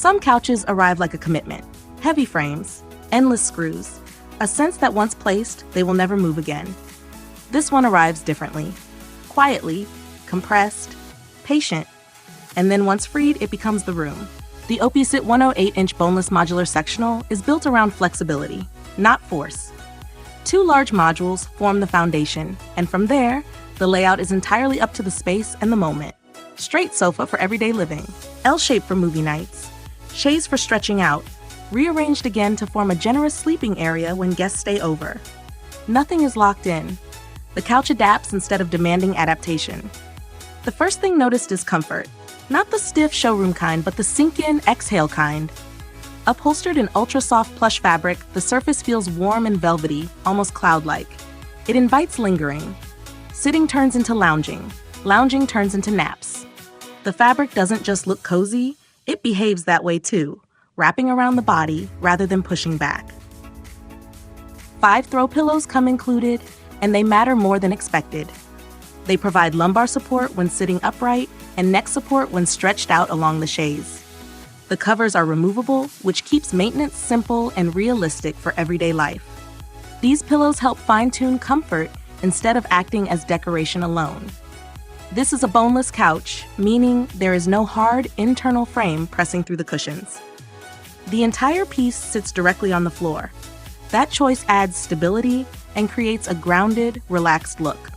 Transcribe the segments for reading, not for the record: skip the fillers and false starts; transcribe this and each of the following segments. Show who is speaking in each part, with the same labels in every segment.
Speaker 1: Some couches arrive like a commitment. Heavy frames, endless screws, a sense that once placed, they will never move again. This one arrives differently. Quietly, compressed, patient, and then once freed, it becomes the room. The Opiesit 108-inch boneless modular sectional is built around flexibility, not force. 2 large modules form the foundation, and from there, the layout is entirely up to the space and the moment. Straight sofa for everyday living, L-shape for movie nights, shades for stretching out, rearranged again to form a generous sleeping area when guests stay over. Nothing is locked in. The couch adapts instead of demanding adaptation. The first thing noticed is comfort. Not the stiff showroom kind, but the sink-in, exhale kind. Upholstered in ultra-soft plush fabric, the surface feels warm and velvety, almost cloud-like. It invites lingering. Sitting turns into lounging. Lounging turns into naps. The fabric doesn't just look cozy, it behaves that way too, wrapping around the body rather than pushing back. 5 throw pillows come included, and they matter more than expected. They provide lumbar support when sitting upright and neck support when stretched out along the chaise. The covers are removable, which keeps maintenance simple and realistic for everyday life. These pillows help fine-tune comfort instead of acting as decoration alone. This is a boneless couch, meaning there is no hard internal frame pressing through the cushions. The entire piece sits directly on the floor. That choice adds stability and creates a grounded, relaxed look.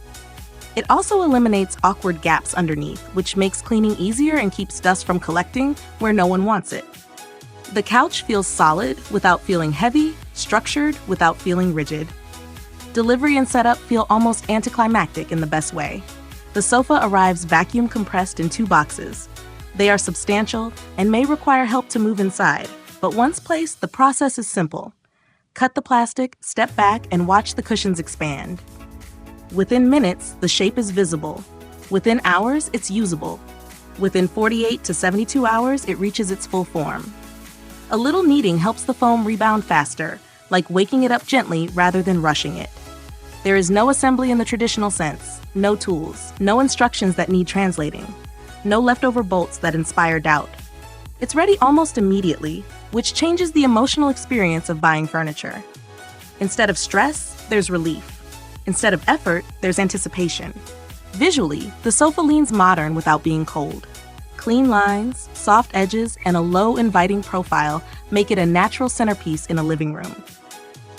Speaker 1: It also eliminates awkward gaps underneath, which makes cleaning easier and keeps dust from collecting where no one wants it. The couch feels solid without feeling heavy, structured without feeling rigid. Delivery and setup feel almost anticlimactic in the best way. The sofa arrives vacuum compressed in 2 boxes. They are substantial and may require help to move inside, but once placed, the process is simple. Cut the plastic, step back, and watch the cushions expand. Within minutes, the shape is visible. Within hours, it's usable. Within 48 to 72 hours, it reaches its full form. A little kneading helps the foam rebound faster, like waking it up gently rather than rushing it. There is no assembly in the traditional sense, no tools, no instructions that need translating, no leftover bolts that inspire doubt. It's ready almost immediately, which changes the emotional experience of buying furniture. Instead of stress, there's relief. Instead of effort, there's anticipation. Visually, the sofa leans modern without being cold. Clean lines, soft edges, and a low, inviting profile make it a natural centerpiece in a living room.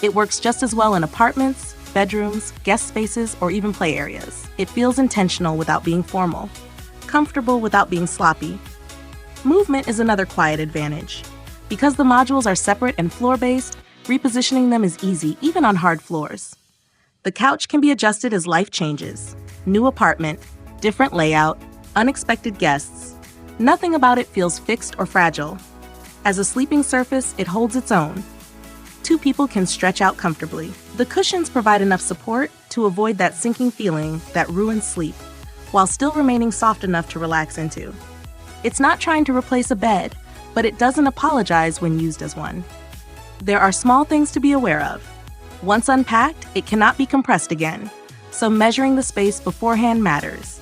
Speaker 1: It works just as well in apartments, bedrooms, guest spaces, or even play areas. It feels intentional without being formal, comfortable without being sloppy. Movement is another quiet advantage. Because the modules are separate and floor-based, repositioning them is easy, even on hard floors. The couch can be adjusted as life changes. New apartment, different layout, unexpected guests. Nothing about it feels fixed or fragile. As a sleeping surface, it holds its own. 2 people can stretch out comfortably. The cushions provide enough support to avoid that sinking feeling that ruins sleep, while still remaining soft enough to relax into. It's not trying to replace a bed, but it doesn't apologize when used as one. There are small things to be aware of. Once unpacked, it cannot be compressed again, so measuring the space beforehand matters.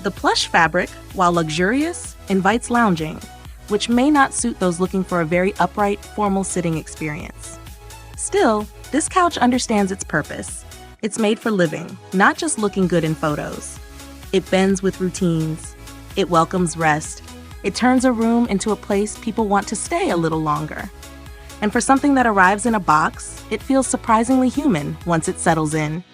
Speaker 1: The plush fabric, while luxurious, invites lounging, which may not suit those looking for a very upright, formal sitting experience. Still, this couch understands its purpose. It's made for living, not just looking good in photos. It bends with routines. It welcomes rest. It turns a room into a place people want to stay a little longer. And for something that arrives in a box, it feels surprisingly human once it settles in.